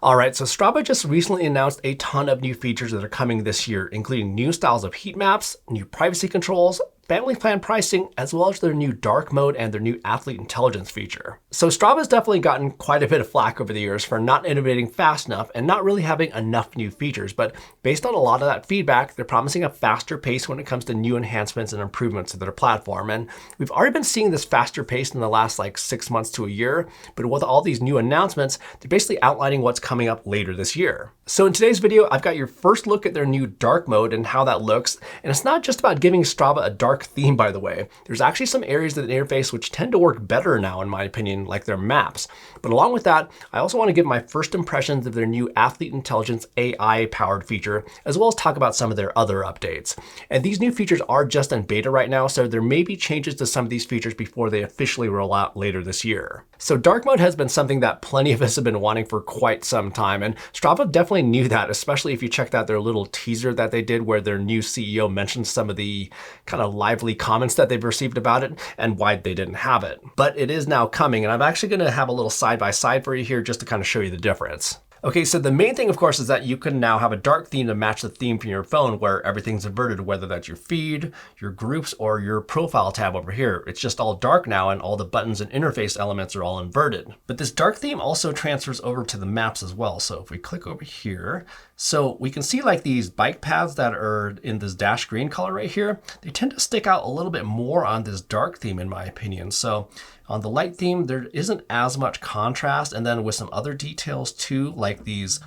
All right, so Strava just recently announced a ton of new features that are coming this year, including new styles of heat maps, new privacy controls, family plan pricing, as well as their new dark mode and their new athlete intelligence feature. So Strava's definitely gotten quite a bit of flack over the years for not innovating fast enough and not really having enough new features, but based on a lot of that feedback, they're promising a faster pace when it comes to new enhancements and improvements to their platform. And we've already been seeing this faster pace in the last 6 months to a year, but with all these new announcements, they're basically outlining what's coming up later this year. So in today's video, I've got your first look at their new dark mode and how that looks. And it's not just about giving Strava a dark theme, by the way. There's actually some areas of the interface which tend to work better now, in my opinion, like their maps. But along with that, I also want to give my first impressions of their new Athlete Intelligence AI-powered feature, as well as talk about some of their other updates. And these new features are just in beta right now, so there may be changes to some of these features before they officially roll out later this year. So dark mode has been something that plenty of us have been wanting for quite some time, and Strava definitely knew that, especially if you checked out their little teaser that they did where their new CEO mentioned some of the kind of lively comments that they've received about it and why they didn't have it. But it is now coming, and I'm actually going to have a little side-by-side for you here just to kind of show you the difference. Okay, so the main thing, of course, is that you can now have a dark theme to match the theme from your phone where everything's inverted, whether that's your feed, your groups, or your profile tab over here. It's just all dark now and all the buttons and interface elements are all inverted. But this dark theme also transfers over to the maps as well. So if we click over here, so we can see these bike paths that are in this dash green color right here, they tend to stick out a little bit more on this dark theme in my opinion. So on the light theme, there isn't as much contrast. And then with some other details too, like these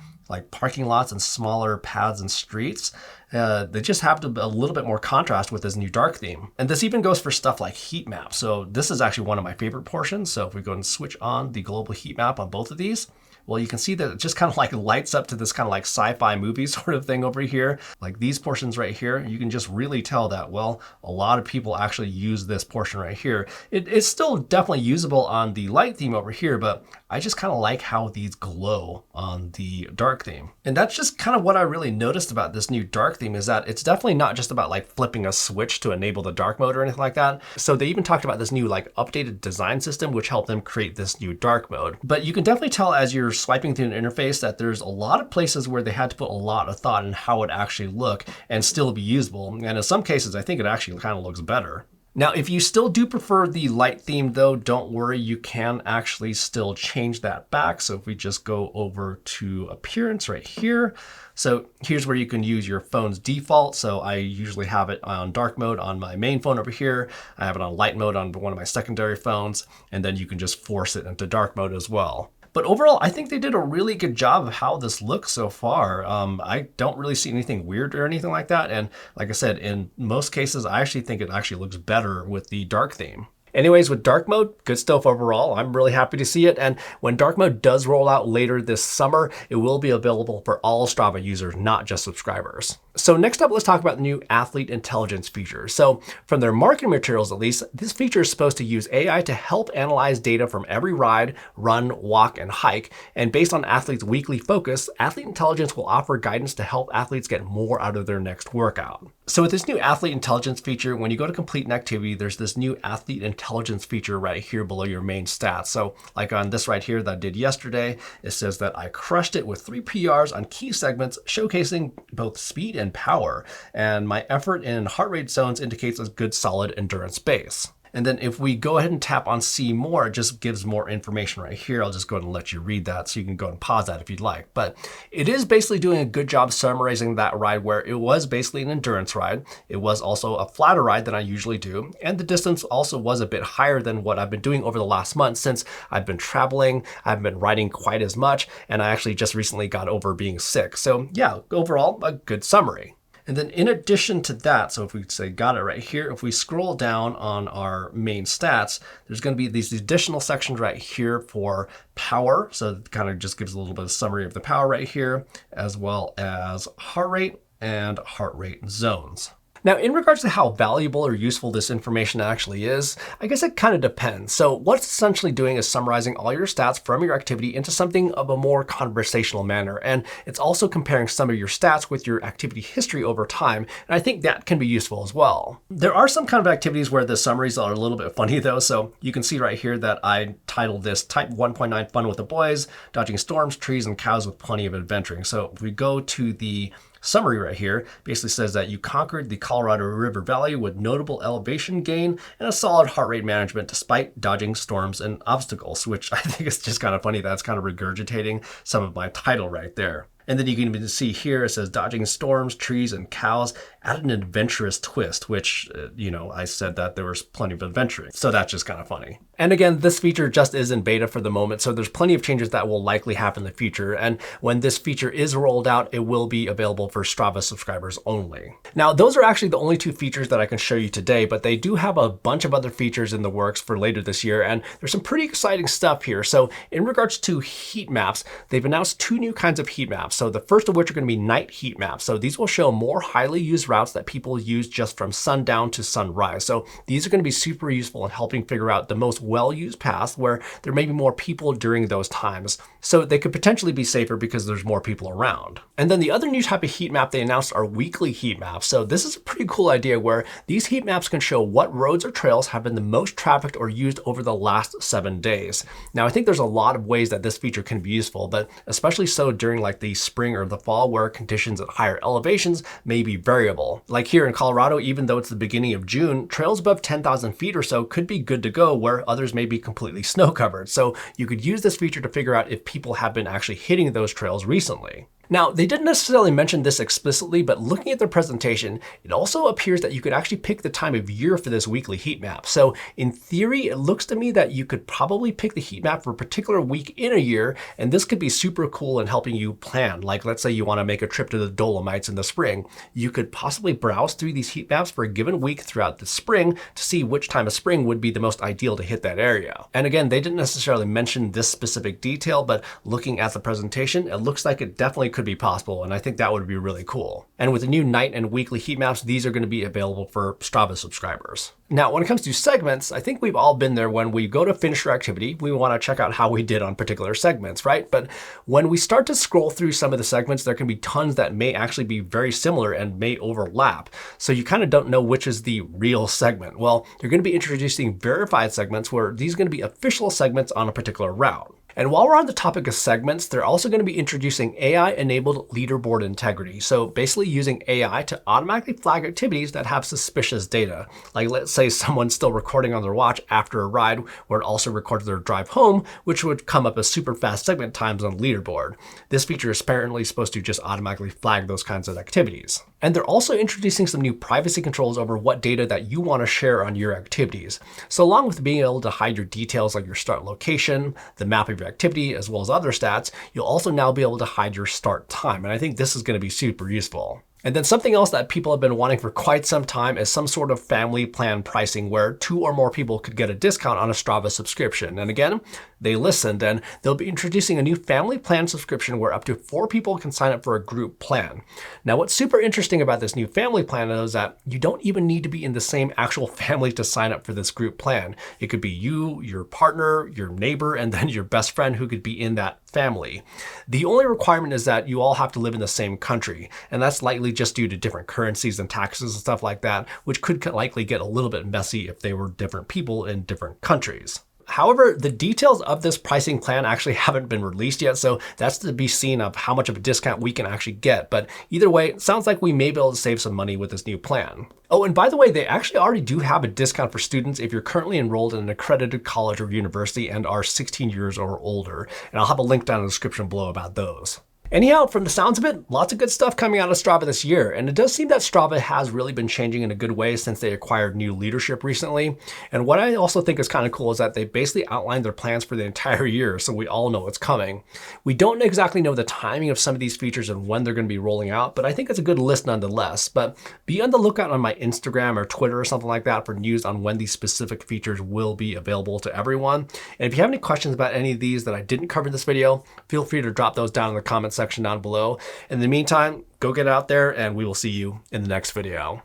parking lots and smaller paths and streets, they just have a little bit more contrast with this new dark theme. And this even goes for stuff like heat maps. So this is actually one of my favorite portions. So if we go and switch on the global heat map on both of these, well, you can see that it just kind of lights up to this kind of sci-fi movie sort of thing over here. Like these portions right here, you can just really tell that, well, a lot of people actually use this portion right here. It's still definitely usable on the light theme over here, but I just kind of like how these glow on the dark theme. And that's just kind of what I really noticed about this new dark theme is that it's definitely not just about flipping a switch to enable the dark mode or anything like that. So they even talked about this new updated design system, which helped them create this new dark mode. But you can definitely tell as you're swiping through an interface that there's a lot of places where they had to put a lot of thought in how it actually look and still be usable. And in some cases, I think it actually kind of looks better. Now, if you still do prefer the light theme though, don't worry, you can actually still change that back. So if we just go over to appearance right here, so here's where you can use your phone's default. So I usually have it on dark mode on my main phone over here. I have it on light mode on one of my secondary phones, and then you can just force it into dark mode as well. But overall, I think they did a really good job of how this looks so far. I don't really see anything weird or anything like that. And like I said, in most cases, I actually think it actually looks better with the dark theme. Anyways, with dark mode, good stuff overall. I'm really happy to see it. And when dark mode does roll out later this summer, it will be available for all Strava users, not just subscribers. So next up, let's talk about the new athlete intelligence feature. So from their marketing materials, at least, this feature is supposed to use AI to help analyze data from every ride, run, walk, and hike. And based on athletes' weekly focus, athlete intelligence will offer guidance to help athletes get more out of their next workout. So with this new athlete intelligence feature, when you go to complete an activity, there's this new athlete intelligence feature right here below your main stats. So like on this right here that I did yesterday, it says that I crushed it with 3 PRs on key segments, showcasing both speed and power. And my effort in heart rate zones indicates a good solid endurance base. And then if we go ahead and tap on see more, it just gives more information right here. I'll just go ahead and let you read that so you can go and pause that if you'd like. But it is basically doing a good job summarizing that ride where it was basically an endurance ride. It was also a flatter ride than I usually do. And the distance also was a bit higher than what I've been doing over the last month since I've been traveling. I haven't been riding quite as much. And I actually just recently got over being sick. So yeah, overall, a good summary. And then in addition to that, so if we say got it right here, if we scroll down on our main stats, there's going to be these additional sections right here for power. So it kind of just gives a little bit of summary of the power right here, as well as heart rate and heart rate zones. Now, in regards to how valuable or useful this information actually is, I guess it kind of depends. So what it's essentially doing is summarizing all your stats from your activity into something of a more conversational manner. And it's also comparing some of your stats with your activity history over time. And I think that can be useful as well. There are some kind of activities where the summaries are a little bit funny though. So you can see right here that I titled this Type 1.9 Fun with the Boys, Dodging Storms, Trees, and Cows with Plenty of Adventuring. So if we go to the summary right here, basically says that you conquered the Colorado River Valley with notable elevation gain and a solid heart rate management despite dodging storms and obstacles, which I think is just kind of funny. That's kind of regurgitating some of my title right there. And then you can even see here, it says dodging storms, trees, and cows at an adventurous twist, which, I said that there was plenty of adventuring. So that's just kind of funny. And again, this feature just is in beta for the moment, so there's plenty of changes that will likely happen in the future. And when this feature is rolled out, it will be available for Strava subscribers only. Now, those are actually the only two features that I can show you today, but they do have a bunch of other features in the works for later this year, and there's some pretty exciting stuff here. So in regards to heat maps, they've announced two new kinds of heat maps. So the first of which are going to be night heat maps. So these will show more highly used routes that people use just from sundown to sunrise. So these are going to be super useful in helping figure out the most well-used paths where there may be more people during those times. So they could potentially be safer because there's more people around. And then the other new type of heat map they announced are weekly heat maps. So this is a pretty cool idea where these heat maps can show what roads or trails have been the most trafficked or used over the last 7 days. Now, I think there's a lot of ways that this feature can be useful, but especially so during like the spring or the fall where conditions at higher elevations may be variable. Like here in Colorado, even though it's the beginning of June, trails above 10,000 feet or so could be good to go where others may be completely snow covered. So you could use this feature to figure out if people have been actually hitting those trails recently. Now, they didn't necessarily mention this explicitly, but looking at their presentation, it also appears that you could actually pick the time of year for this weekly heat map. So in theory, it looks to me that you could probably pick the heat map for a particular week in a year, and this could be super cool in helping you plan. Like let's say you want to make a trip to the Dolomites in the spring. You could possibly browse through these heat maps for a given week throughout the spring to see which time of spring would be the most ideal to hit that area. And again, they didn't necessarily mention this specific detail, but looking at the presentation, it looks like it definitely could be possible, and I think that would be really cool. And with the new night and weekly heat maps, these are going to be available for Strava subscribers. Now, when it comes to segments, I think we've all been there when we go to finish our activity, we want to check out how we did on particular segments, right? But when we start to scroll through some of the segments, there can be tons that may actually be very similar and may overlap. So you kind of don't know which is the real segment. Well, they're going to be introducing verified segments where these are going to be official segments on a particular route. And while we're on the topic of segments, they're also going to be introducing AI-enabled leaderboard integrity. So basically using AI to automatically flag activities that have suspicious data. Like let's say someone's still recording on their watch after a ride where it also records their drive home, which would come up as super fast segment times on the leaderboard. This feature is apparently supposed to just automatically flag those kinds of activities. And they're also introducing some new privacy controls over what data that you want to share on your activities. So along with being able to hide your details like your start location, the map of your activity, as well as other stats, you'll also now be able to hide your start time. And I think this is going to be super useful. And then something else that people have been wanting for quite some time is some sort of family plan pricing where 2 or more people could get a discount on a Strava subscription. And again, they listened, and they'll be introducing a new family plan subscription where up to 4 people can sign up for a group plan. Now, what's super interesting about this new family plan is that you don't even need to be in the same actual family to sign up for this group plan. It could be you, your partner, your neighbor, and then your best friend who could be in that family. The only requirement is that you all have to live in the same country, and that's likely just due to different currencies and taxes and stuff like that, which could likely get a little bit messy if they were different people in different countries. However, the details of this pricing plan actually haven't been released yet, so that's to be seen of how much of a discount we can actually get. But either way, it sounds like we may be able to save some money with this new plan. Oh, and by the way, they actually already do have a discount for students if you're currently enrolled in an accredited college or university and are 16 years or older. And I'll have a link down in the description below about those. Anyhow, from the sounds of it, lots of good stuff coming out of Strava this year, and it does seem that Strava has really been changing in a good way since they acquired new leadership recently. And what I also think is kind of cool is that they basically outlined their plans for the entire year, so we all know what's coming. We don't exactly know the timing of some of these features and when they're going to be rolling out, but I think it's a good list nonetheless. But be on the lookout on my Instagram or Twitter or something like that for news on when these specific features will be available to everyone. And if you have any questions about any of these that I didn't cover in this video, feel free to drop those down in the comments section down below. In the meantime, go get out there and we will see you in the next video.